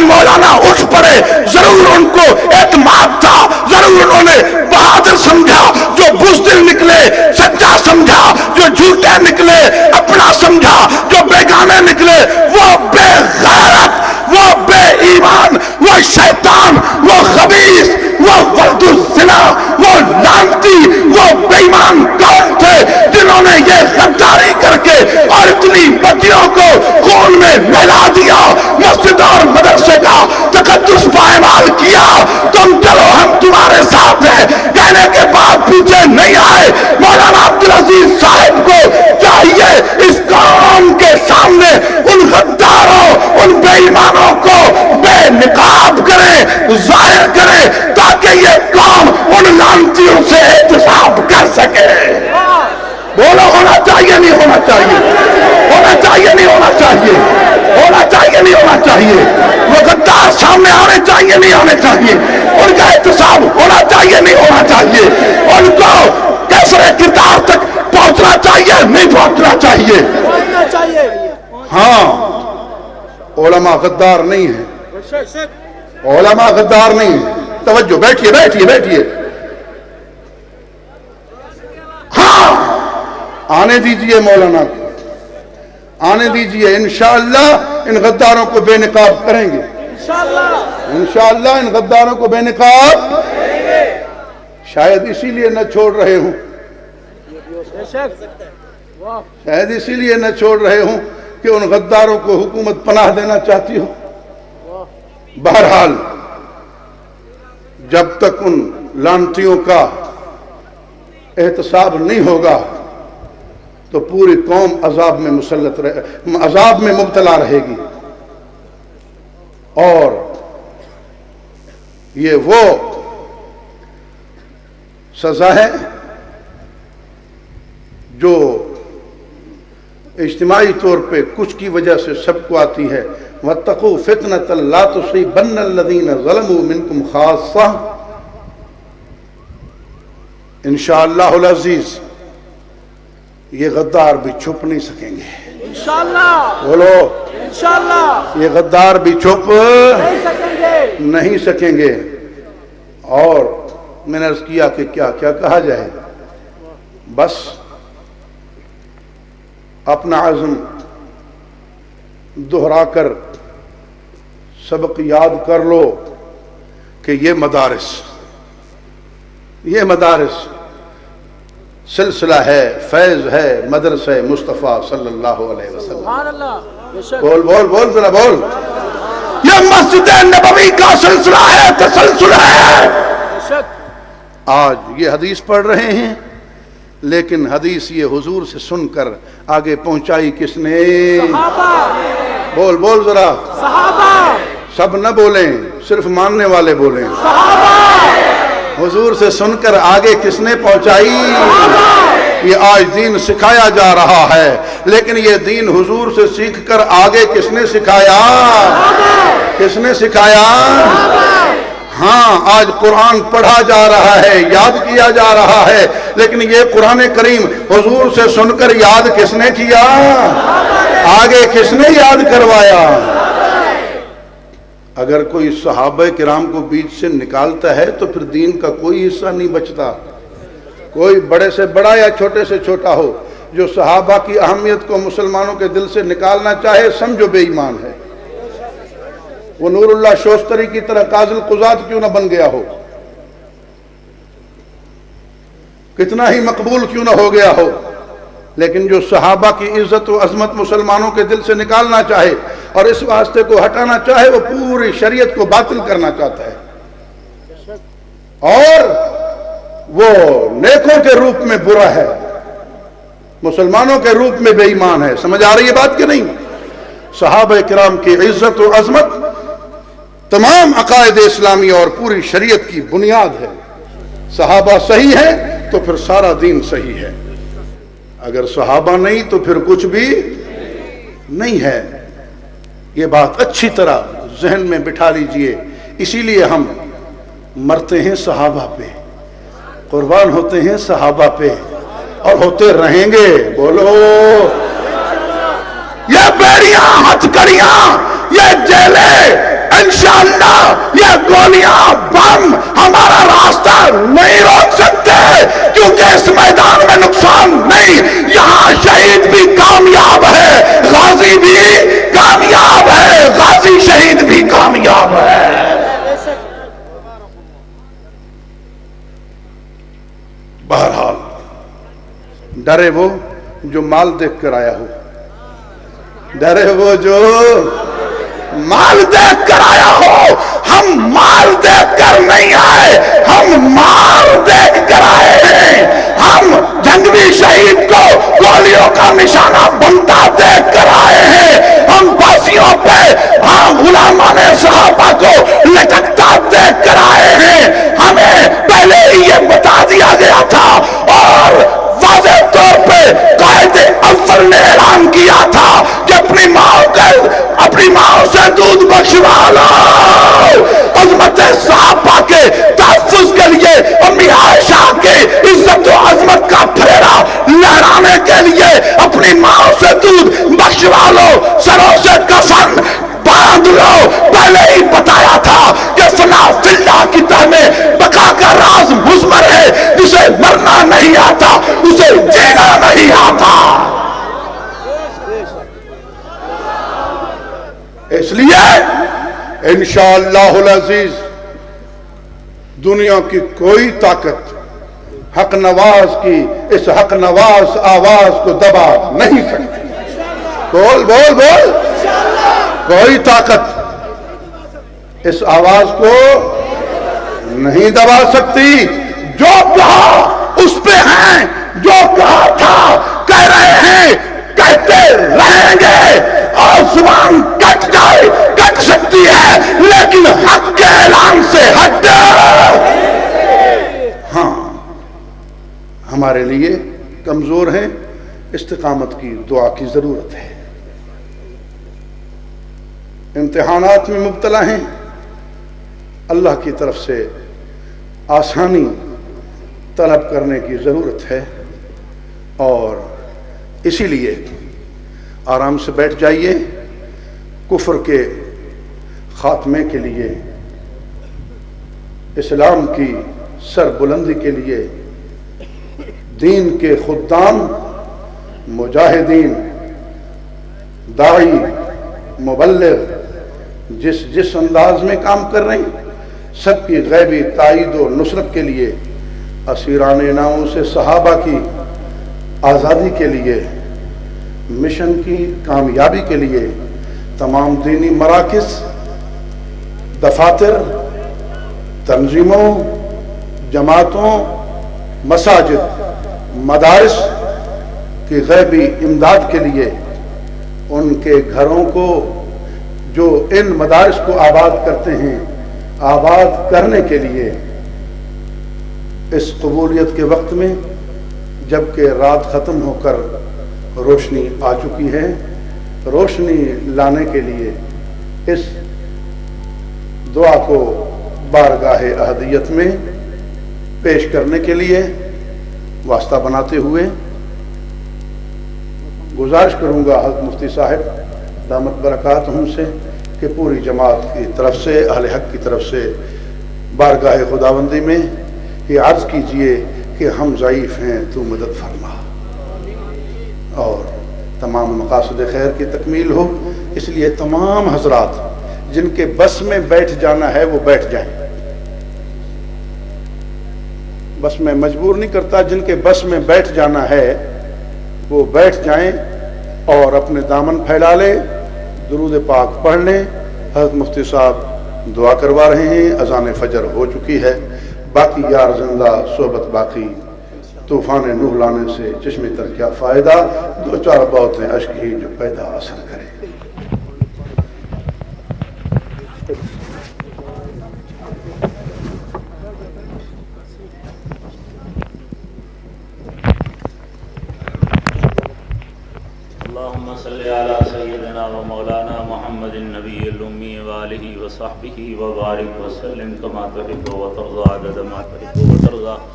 مولانا اٹھ پڑے، ضرور ان کو اعتماد تھا، ضرور انہوں نے بہادر سمجھا جو بزدل نکلے، سچا سمجھا جو جھوٹے نکلے، اپنا سمجھا جو بیگانے نکلے، وہ بے غیرت، وہ بے ایمان، وہ شیطان، وہ خبیث، وہ ولد الزنا، وہ لعنتی، وہ بے ایمان کون تھے جنہوں نے یہ غداری کر کے اور اتنی بچیوں کو خون میں نہلا دیا، مسجد اور مدرسے کا تقدس پائمال کیا؟ تم چلو ہم تمہارے ساتھ ہیں کہنے کے بعد پیچھے نہیں آئے۔ مولانا عبدالعزیز صاحب کو چاہیے اس قوم کے سامنے ان غداروں، ان بے ایمانوں کو بے نقاب کریں، ظاہر کریں، تاکہ یہ قوم ان لعنتیوں سے احتساب کر سکے۔ بولو ہونا چاہیے نہیں ہونا چاہیے؟ ہونا چاہیے نہیں ہونا چاہیے؟ ہونا چاہیے نہیں ہونا چاہیے؟ وہ غدار سامنے آنے چاہیے نہیں آنے چاہیے؟ ان کا احتساب ہونا چاہیے نہیں ہونا چاہیے؟ ان کو کیسر کردار تک پہنچنا چاہیے نہیں پہنچنا چاہیے؟ ہاں، علماء غدار نہیں ہیں، علماء غدار نہیں ہیں۔ توجہ، بیٹھیے بیٹھیے بیٹھیے۔ ہاں، آنے دیجئے مولانا کو، آنے دیجئے، انشاءاللہ ان غداروں کو بے نقاب کریں گے، انشاءاللہ ان غداروں کو بے نقاب، شاید اسی لیے نہ چھوڑ رہے ہوں، شاید اسی لیے نہ چھوڑ رہے ہوں کہ ان غداروں کو حکومت پناہ دینا چاہتی ہو۔ بہرحال جب تک ان لعنتیوں کا احتساب نہیں ہوگا تو پوری قوم عذاب میں مسلط عذاب میں مبتلا رہے گی، اور یہ وہ سزا ہے جو اجتماعی طور پہ کچھ کی وجہ سے سب کو آتی ہے۔ وَاتَّقُوا فِتْنَةً لَا تُصِيبَنَّ الَّذِينَ ظَلَمُوا مِنْكُمْ خَاصَّةً۔ انشاءاللہ العزیز یہ غدار بھی چھپ نہیں سکیں گے، انشاءاللہ بولو، انشاءاللہ یہ غدار بھی چھپ نہیں سکیں گے۔ اور میں نے عرض کیا کہ کیا کہا جائے، بس اپنا عزم دہرا کر سبق یاد کر لو کہ یہ مدارس سلسلہ ہے، فیض ہے، مدرسہ مصطفیٰ صلی اللہ علیہ وسلم۔ بول بول بول ذرا بول، یہ مسجد نبوی کا سلسلہ ہے، تسلسل ہے۔ آج یہ حدیث پڑھ رہے ہیں، لیکن حدیث یہ حضور سے سن کر آگے پہنچائی کس نے؟ صحابہ۔ بول بول ذرا، صحابہ۔ سب نہ بولیں، صرف ماننے والے بولیں۔ صحابہ۔ حضور سے سن کر آگے کس نے پہنچائی؟ یہ آج دین سکھایا جا رہا ہے، لیکن یہ دین حضور سے سیکھ کر آگے کس نے سکھایا؟ کس نے سکھایا؟ ہاں، آج قرآن پڑھا جا رہا ہے، یاد کیا جا رہا ہے، لیکن یہ قرآن کریم حضور سے سن کر یاد کس نے کیا؟ آگے کس نے یاد کروایا؟ اگر کوئی صحابہ کرام کو بیچ سے نکالتا ہے تو پھر دین کا کوئی حصہ نہیں بچتا۔ کوئی بڑے سے بڑا یا چھوٹے سے چھوٹا ہو، جو صحابہ کی اہمیت کو مسلمانوں کے دل سے نکالنا چاہے، سمجھو بے ایمان ہے۔ وہ نور اللہ شوستری کی طرح قاضی القضات کیوں نہ بن گیا ہو، کتنا ہی مقبول کیوں نہ ہو گیا ہو، لیکن جو صحابہ کی عزت و عظمت مسلمانوں کے دل سے نکالنا چاہے اور اس واسطے کو ہٹانا چاہے، وہ پوری شریعت کو باطل کرنا چاہتا ہے، اور وہ نیکوں کے روپ میں برا ہے، مسلمانوں کے روپ میں بے ایمان ہے۔ سمجھ آ رہی ہے بات کہ نہیں؟ صحابہ کرام کی عزت و عظمت تمام عقائد اسلامی اور پوری شریعت کی بنیاد ہے۔ صحابہ صحیح ہیں تو پھر سارا دین صحیح ہے، اگر صحابہ نہیں تو پھر کچھ بھی نہیں ہے۔ یہ بات اچھی طرح ذہن میں بٹھا لیجئے۔ اسی لیے ہم مرتے ہیں صحابہ پہ، قربان ہوتے ہیں صحابہ پہ، اور ہوتے رہیں گے۔ بولو، یہ بیڑیاں، ہتھ کڑیاں، یہ جیلیں انشاءاللہ یہ گولیاں بم ہمارا راستہ نہیں روک سکتے، کیونکہ اس میدان میں نقصان نہیں، یہاں شہید بھی کامیاب ہے، غازی بھی کامیاب ہے، غازی شہید بھی کامیاب ہے۔ بہرحال ڈرے وہ جو مال دیکھ کر آیا ہو، ڈرے وہ جو مال دیکھ کر آیا ہو۔ ہم مال دیکھ کر نہیں آئے، ہم مال دیکھ کر آئے ہیں۔ ہم جنگی شہید کو گولیوں کا نشانہ بنتا دیکھ کر آئے ہیں، ہم پھانسیوں پہ غلامان صحابہ کو لٹکتا دیکھ کر آئے ہیں۔ ہمیں پہلے ہی یہ بتا دیا گیا تھا اور واضح طور پہ قائد اول نے اعلان کیا تھا کہ اپنی ماں سے دودھ بخشوا لو۔ عظمت صحابہ کے تحفظ کے لیے امی عائشہ کی عزت و عظمت کا پھیرا لہرانے کے لیے اپنی ماں سے دودھ بخشوا لو، سروں سے کفن باندھ لو۔ پہلے ہی بتایا تھا کہ فنا فی اللہ کی تہمیں بقا کا راز مضمر ہے، جسے مرنا نہیں آتا اسے جینا نہیں آتا۔ اس لیے انشاءاللہ العزیز دنیا کی کوئی طاقت حق نواز کی اس حق نواز آواز کو دبا نہیں سکتی۔ بول بول بول، کوئی طاقت اس آواز کو نہیں دبا سکتی۔ جو کہا اس پہ ہیں، جو کہا تھا کہہ رہے ہیں، کہتے رہیں گے۔ اور زبان کٹ جائے کٹ سکتی ہے، لیکن حق کے اعلان سے ہٹ۔ ہاں ہمارے لیے کمزور ہیں، استقامت کی دعا کی ضرورت ہے، امتحانات میں مبتلا ہیں، اللہ کی طرف سے آسانی طلب کرنے کی ضرورت ہے، اور اسی لیے آرام سے بیٹھ جائیے۔ کفر کے خاتمے کے لیے، اسلام کی سربلندی کے لیے، دین کے خدام، مجاہدین، داعی، مبلغ جس انداز میں کام کر رہے ہیں، سب کی غیبی تائید و نصرت کے لیے، اسیران ناموں سے صحابہ کی آزادی کے لیے، مشن کی کامیابی کے لیے، تمام دینی مراکز، دفاتر، تنظیموں، جماعتوں، مساجد، مدارس کی غیبی امداد کے لیے، ان کے گھروں کو جو ان مدارس کو آباد کرتے ہیں، آباد کرنے کے لیے، اس قبولیت کے وقت میں جبکہ رات ختم ہو کر روشنی آ چکی ہے، روشنی لانے کے لیے اس دعا کو بارگاہ احدیت میں پیش کرنے کے لیے واسطہ بناتے ہوئے گزارش کروں گا حضرت مفتی صاحب دامت برکاتہم سے کہ پوری جماعت کی طرف سے، اہل حق کی طرف سے بارگاہ خداوندی میں یہ عرض کیجئے کہ ہم ضعیف ہیں، تو مدد فرما، اور تمام مقاصد خیر کی تکمیل ہو۔ اس لیے تمام حضرات جن کے بس میں بیٹھ جانا ہے وہ بیٹھ جائیں، بس میں مجبور نہیں کرتا، جن کے بس میں بیٹھ جانا ہے وہ بیٹھ جائیں اور اپنے دامن پھیلا لیں، درود پاک پڑھ لیں۔ حضرت مفتی صاحب دعا کروا رہے ہیں، اذان فجر ہو چکی ہے، باقی یار زندہ صحبت باقی، طوفان نوح لانے سے چشمے تر کیا فائدہ، دو چار باتیں اشک ہی جو پیدا اثر کرے۔ اللهم صل على سيدنا ومولانا محمد النبي الأمي وآله وصحبه وبارك وسلم كما تحب وترضى عدد ما تحب وترضى